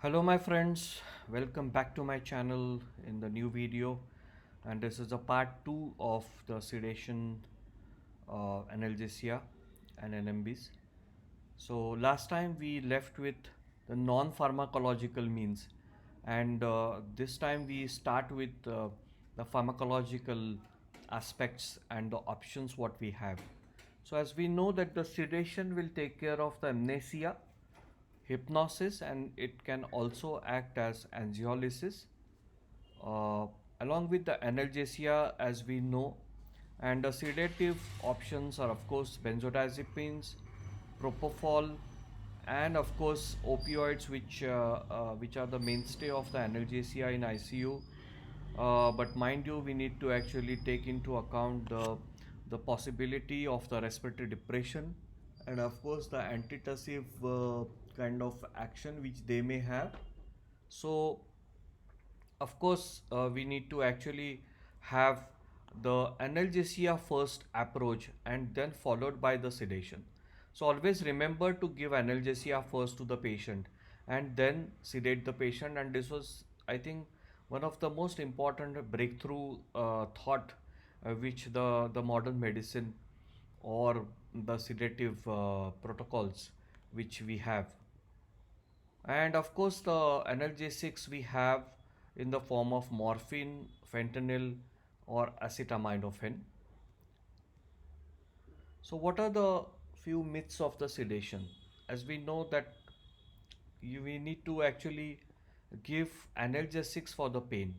Hello my friends, welcome back to my channel in the new video, and this is a part 2 of the sedation analgesia and NMBs. So last time we left with the non-pharmacological means, and this time we start with the pharmacological aspects and the options what we have. So as we know that the sedation will take care of the amnesia, hypnosis, and it can also act as anxiolysis, uh, along with the analgesia as we know. And the sedative options are of course benzodiazepines, propofol, and of course opioids, which are the mainstay of the analgesia in ICU. But mind you, we need to actually take into account the possibility of the respiratory depression, and of course the antitussive kind of action which they may have. So of course we need to actually have the analgesia first approach and then followed by the sedation. So always remember to give analgesia first to the patient and then sedate the patient, and this was, I think, one of the most important breakthrough thought which the modern medicine or the sedative protocols which we have. And of course, the analgesics we have in the form of morphine, fentanyl, or acetaminophen. So, what are the few myths of the sedation? As we know that we need to actually give analgesics for the pain.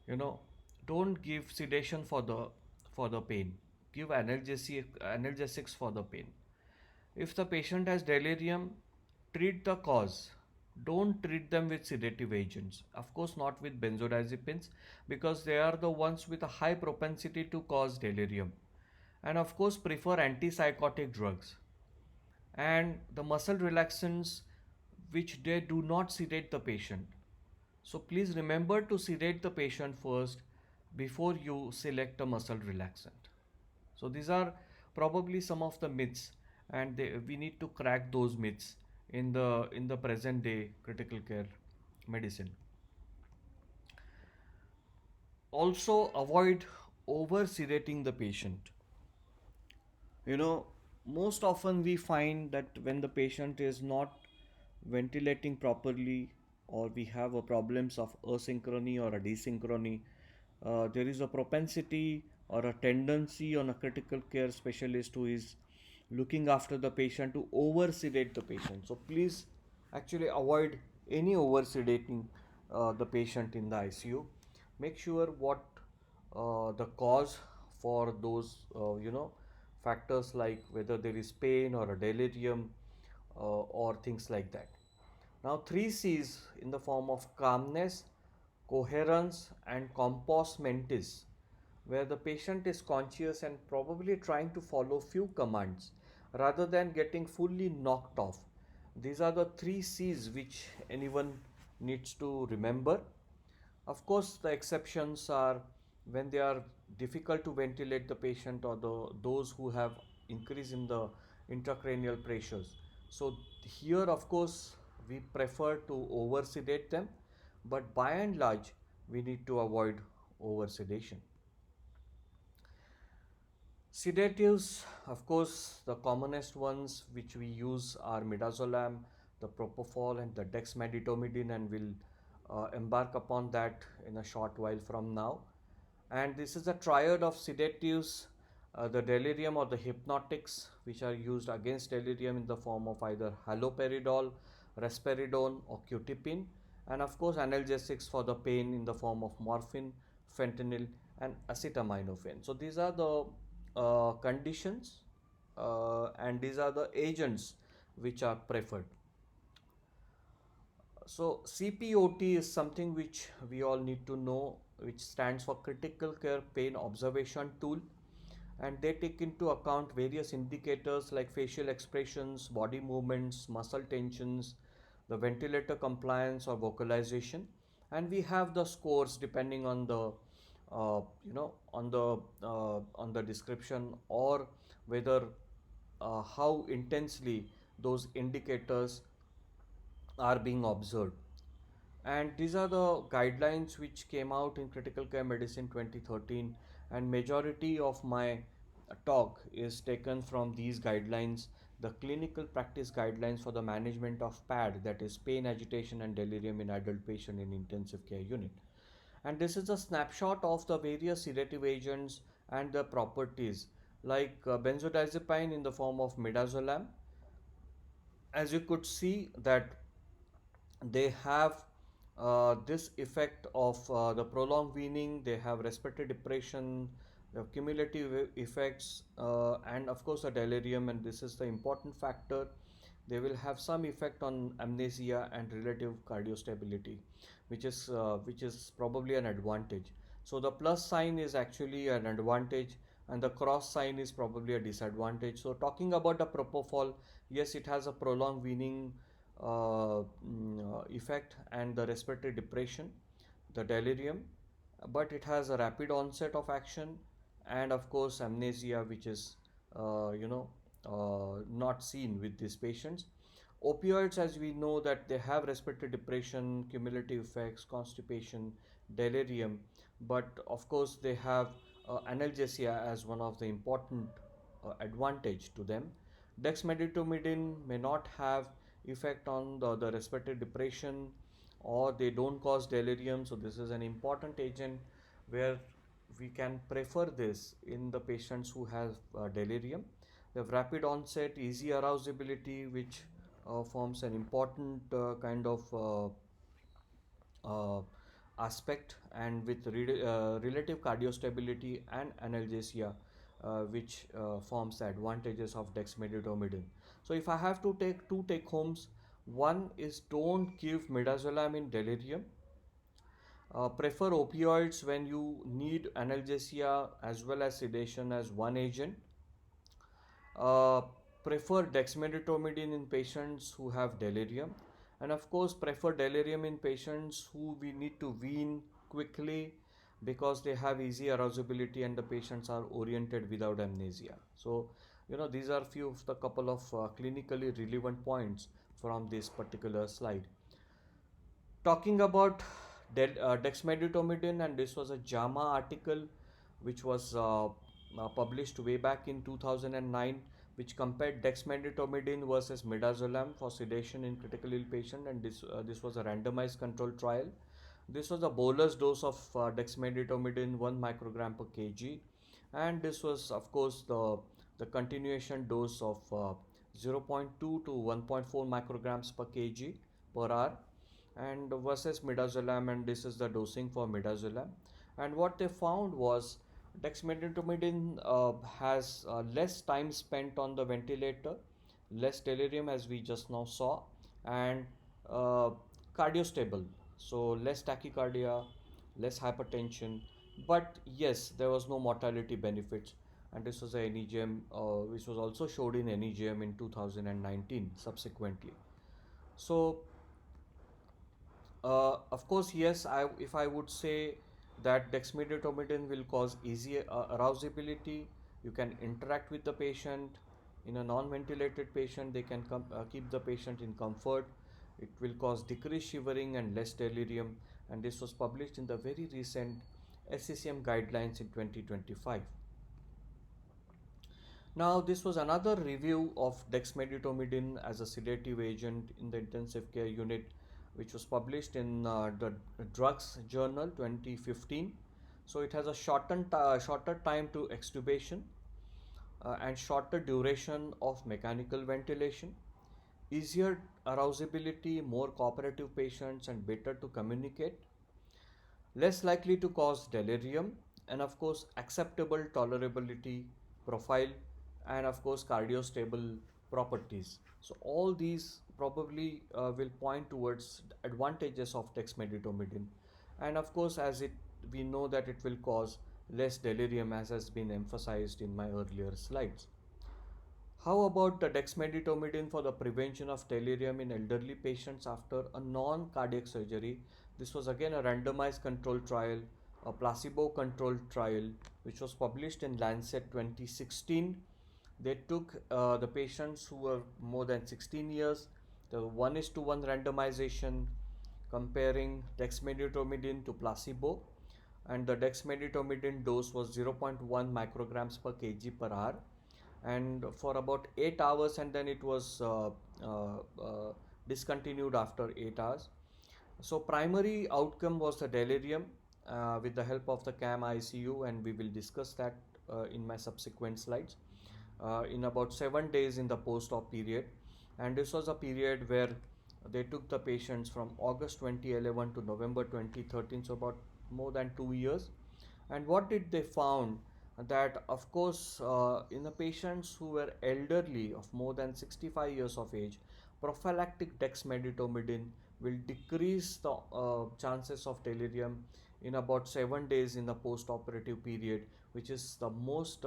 You know, don't give sedation for the pain. Give analgesics for the pain. If the patient has delirium, treat the cause. Don't treat them with sedative agents. Of course, not with benzodiazepines, because they are the ones with a high propensity to cause delirium. And of course, prefer antipsychotic drugs and the muscle relaxants which they do not sedate the patient. So please remember to sedate the patient first before you select a muscle relaxant. So these are probably some of the myths, and we need to crack those myths in the present day critical care medicine. Also, avoid over sedating the patient. You know, most often we find that when the patient is not ventilating properly, or we have a problems of asynchrony or a desynchrony, there is a propensity or a tendency on a critical care specialist who is looking after the patient to over sedate the patient. So please actually avoid any over sedating the patient in the ICU. Make sure what the cause for those factors, like whether there is pain or a delirium or things like that. Now, three C's in the form of calmness, coherence, and compos mentis, where the patient is conscious and probably trying to follow few commands rather than getting fully knocked off. These are the three C's which anyone needs to remember. Of course, the exceptions are when they are difficult to ventilate the patient, or those who have increase in the intracranial pressures. So here, of course, we prefer to over sedate them, but by and large, we need to avoid over sedation. Sedatives, of course, the commonest ones which we use are midazolam, the propofol, and the dexmedetomidine, and we'll embark upon that in a short while from now. And this is a triad of sedatives, the delirium or the hypnotics, which are used against delirium in the form of either haloperidol, risperidone, or qutipin, and of course analgesics for the pain in the form of morphine, fentanyl, and acetaminophen. So these are the conditions, and these are the agents which are preferred. So CPOT is something which we all need to know, which stands for Critical Care Pain Observation Tool, and they take into account various indicators like facial expressions, body movements, muscle tensions, the ventilator compliance or vocalization, and we have the scores depending on the on the description, or whether how intensely those indicators are being observed. And these are the guidelines which came out in critical care medicine 2013, and majority of my talk is taken from these guidelines, the clinical practice guidelines for the management of PAD, that is pain, agitation and delirium in adult patient in intensive care unit. And this is a snapshot of the various sedative agents and the properties, like benzodiazepine in the form of midazolam. As you could see that they have this effect of the prolonged weaning, they have respiratory depression, they have cumulative effects, and of course a delirium, and this is the important factor. They will have some effect on amnesia and relative cardiostability, which is probably an advantage. So the plus sign is actually an advantage, and the cross sign is probably a disadvantage. So talking about the propofol, yes, it has a prolonged weaning effect and the respiratory depression, the delirium, but it has a rapid onset of action, and of course amnesia, which is not seen with these patients. Opioids, as we know, that they have respiratory depression, cumulative effects, constipation, delirium, but of course they have analgesia as one of the important advantage to them. Dexmedetomidine may not have effect on the respiratory depression, or they don't cause delirium, so this is an important agent where we can prefer this in the patients who have delirium. They have rapid onset, easy arousability, which forms an important kind of uh, aspect, and with relative cardiostability and analgesia, which forms the advantages of dexmedetomidine. So if I have to take two take homes, one is don't give midazolam in delirium. Prefer opioids when you need analgesia as well as sedation as one agent. Uh, Prefer dexmedetomidine in patients who have delirium, and of course prefer delirium in patients who we need to wean quickly, because they have easy arousability and the patients are oriented without amnesia. So these are few of the couple of clinically relevant points from this particular slide. Talking about dexmedetomidine, and this was a JAMA article which was published way back in 2009, which compared dexmedetomidine versus midazolam for sedation in critically ill patient, and this was a randomized controlled trial. This was a bolus dose of dexmedetomidine 1 microgram per kg, and this was of course the continuation dose of 0. 0.2 to 1.4 micrograms per kg per hour, and versus midazolam, and this is the dosing for midazolam. And what they found was dexmedetomidine has less time spent on the ventilator, less delirium as we just now saw, and uh, cardiostable, so less tachycardia, less hypertension, but yes, there was no mortality benefits. And this was a NEGM, which was also showed in NEGM in 2019 subsequently. So of course, yes. If I would say that dexmedetomidine will cause easy arousability, you can interact with the patient. In a non-ventilated patient, they can keep the patient in comfort. It will cause decreased shivering and less delirium. And this was published in the very recent SCCM guidelines in 2025. Now, this was another review of dexmedetomidine as a sedative agent in the intensive care unit, which was published in the Drugs Journal 2015. So it has a shorter time to extubation, and shorter duration of mechanical ventilation, easier arousability, more cooperative patients, and better to communicate, less likely to cause delirium, and of course acceptable tolerability profile, and of course cardiostable properties. So all these probably will point towards advantages of dexmedetomidine, and of course as it we know that it will cause less delirium, as has been emphasized in my earlier slides. How about the dexmedetomidine for the prevention of delirium in elderly patients after a non-cardiac surgery? This was again a randomized controlled trial, a placebo-controlled trial, which was published in Lancet 2016. They took the patients who were more than 16 years, the 1:1 randomization, comparing dexmedetomidine to placebo, and the dexmedetomidine dose was 0.1 micrograms per kg per hour, and for about 8 hours, and then it was discontinued after 8 hours. So primary outcome was the delirium with the help of the CAM ICU, and we will discuss that in my subsequent slides. In about 7 days in the post-op period, and this was a period where they took the patients from August 2011 to November 2013, so about more than 2 years. And what did they found? That of course, in the patients who were elderly of more than 65 years of age, prophylactic dexmedetomidine will decrease the chances of delirium in about 7 days in the post-operative period, which is the most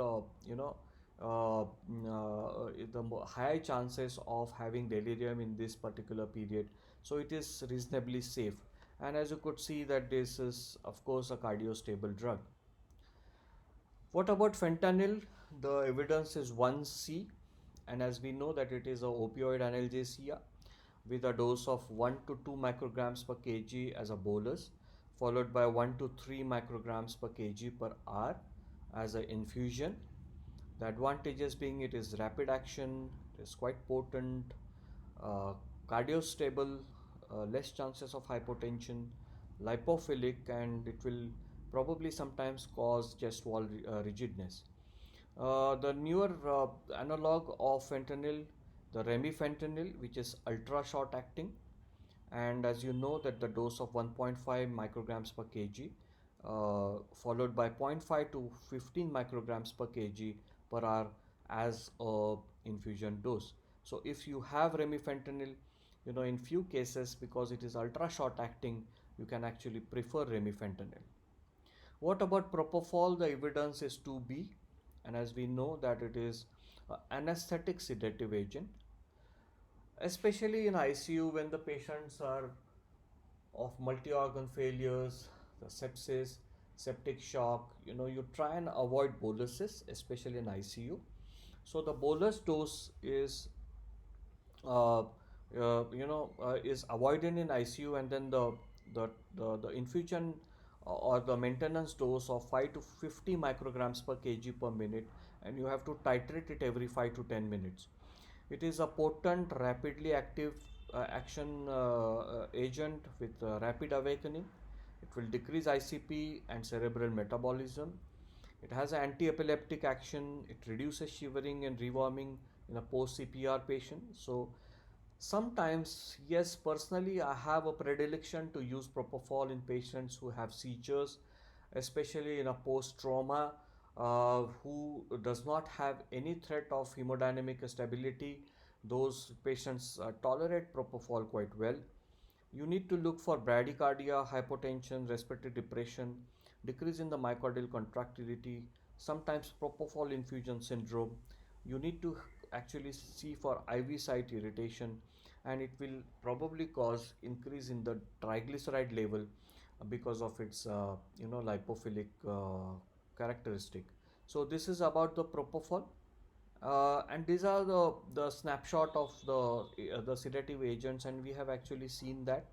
high chances of having delirium in this particular period. So it is reasonably safe, and as you could see that this is of course a cardiostable drug. What about fentanyl? The evidence is 1C, and as we know that it is a opioid analgesia with a dose of 1 to 2 micrograms per kg as a bolus, followed by 1 to 3 micrograms per kg per hour as an infusion. The advantages being it is rapid action, it is quite potent, uh, cardiostable, less chances of hypotension, lipophilic, and it will probably sometimes cause chest wall rigidness. The newer analog of fentanyl, the remifentanil, which is ultra short acting, and as you know that the dose of 1.5 micrograms per kg, followed by zero point 0.5 to 15 micrograms per kg per hour as a infusion dose. So if you have remifentanil, in few cases, because it is ultra short acting, you can actually prefer remifentanil. What about propofol? The evidence is 2B, and as we know that it is anesthetic sedative agent, especially in ICU when the patients are of multi-organ failures, the sepsis, septic shock. You try and avoid boluses, especially in ICU. So the bolus dose uh, is avoided in ICU, and then the infusion or the maintenance dose of 5 to 50 micrograms per kg per minute, and you have to titrate it every 5 to 10 minutes. It is a potent, rapidly active action agent with rapid awakening. It will decrease ICP and cerebral metabolism. It has an anti-epileptic action. It reduces shivering and rewarming in a post-CPR patient. So sometimes, yes, personally, I have a predilection to use propofol in patients who have seizures, especially in a post-trauma, who does not have any threat of hemodynamic stability. Those patients tolerate propofol quite well. You need to look for bradycardia, hypotension, respiratory depression, decrease in the myocardial contractility, sometimes propofol infusion syndrome. You need to actually see for IV site irritation, and it will probably cause increase in the triglyceride level because of its lipophilic characteristic. So this is about the propofol. And these are the snapshot of the sedative agents, and we have actually seen that.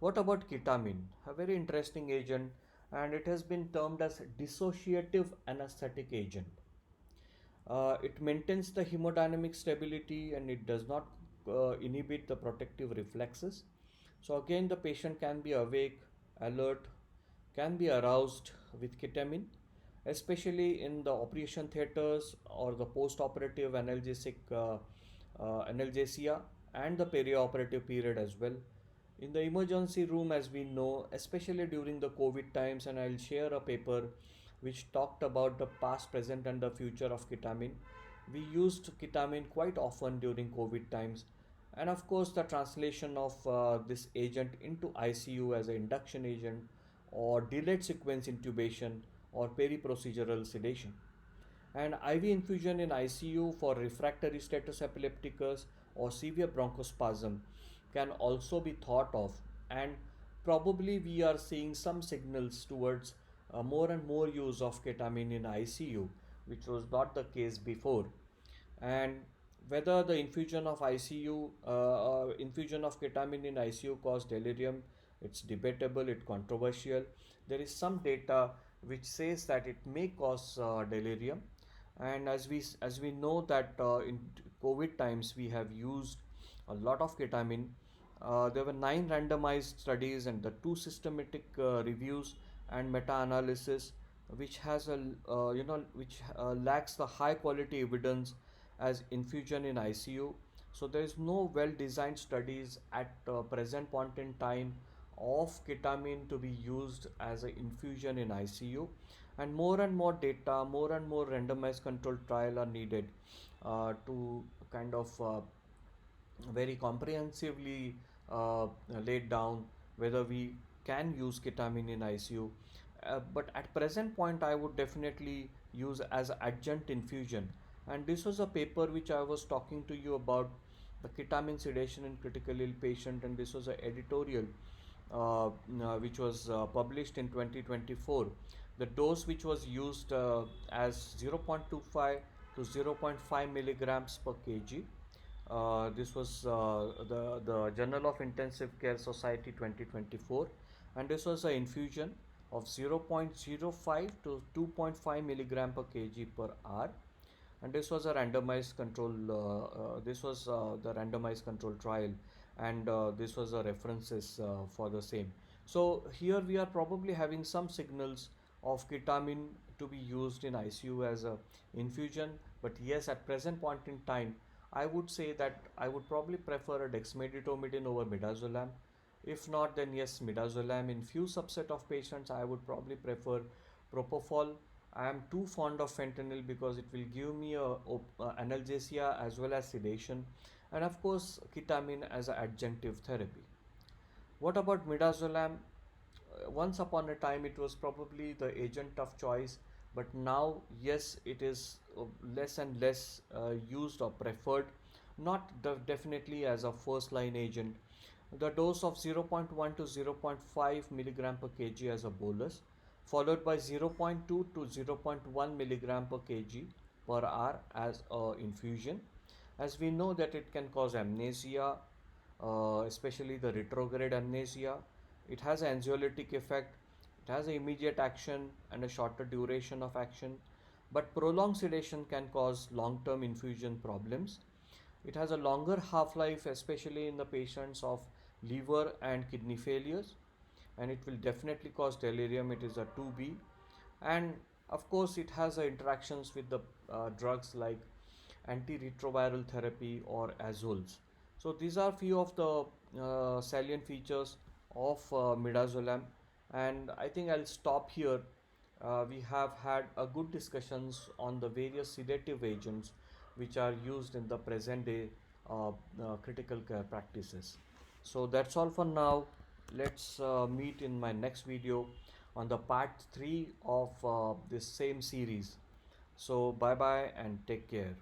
What about ketamine? A very interesting agent, and it has been termed as dissociative anesthetic agent. It maintains the hemodynamic stability, and it does not inhibit the protective reflexes. So again, the patient can be awake, alert, can be aroused with ketamine, especially in the operation theaters or the post-operative analgesia, and the perioperative period as well. In the emergency room, as we know, especially during the COVID times, and I'll share a paper which talked about the past, present, and the future of ketamine. We used ketamine quite often during COVID times, and of course, the translation of this agent into ICU as an induction agent, or delayed sequence intubation, or peri-procedural sedation. And IV infusion in ICU for refractory status epilepticus or severe bronchospasm can also be thought of, and probably we are seeing some signals towards more and more use of ketamine in ICU, which was not the case before. And whether the infusion of ketamine in ICU caused delirium, It's debatable, it's controversial. There is some data which says that it may cause delirium, and as we know that in COVID times we have used a lot of ketamine. There were 9 randomized studies and the 2 systematic reviews and meta-analysis, which has a which lacks the high quality evidence as infusion in ICU. So there is no well-designed studies at present point in time of ketamine to be used as an infusion in ICU, and more data, more and more randomized controlled trial are needed to kind of very comprehensively laid down whether we can use ketamine in ICU. But at present point, I would definitely use as adjunct infusion. And this was a paper which I was talking to you about, the ketamine sedation in critical ill patient, and this was an editorial which was published in 2024. The dose which was used as 0.25 to zero point 0.5 milligrams per kg. This was the Journal of Intensive Care Society 2024, and this was an infusion of 0.05 to 2.5 milligram per kg per hour, and this was a randomized control. This was the randomized control trial, and this was a references for the same. So here we are probably having some signals of ketamine to be used in ICU as a infusion, but yes, at present point in time, I would say that I would probably prefer a dexmedetomidine over midazolam. If not, then yes, midazolam. In few subset of patients, I would probably prefer propofol. I am too fond of fentanyl because it will give me analgesia as well as sedation, and of course, ketamine as an adjunctive therapy. What about midazolam? Once upon a time it was probably the agent of choice, but now yes, it is less and less used or preferred, not definitely as a first line agent. The dose of zero point 0.1 to zero point 0.5 milligram per kg as a bolus, followed by zero point 0.2 to zero point 0.1 milligram per kg per hour as a infusion, as we know that it can cause amnesia, especially the retrograde amnesia. It has an anxiolytic effect, it has an immediate action and a shorter duration of action, but prolonged sedation can cause long term infusion problems. It has a longer half life, especially in the patients of liver and kidney failures, and it will definitely cause delirium. It is a 2B, and of course, it has interactions with the drugs like antiretroviral therapy or azoles. So these are few of the salient features of midazolam, and I think I'll stop here. We have had a good discussions on the various sedative agents which are used in the present day critical care practices. So that's all for now. Let's meet in my next video on the part 3 of this same series. So bye bye and take care.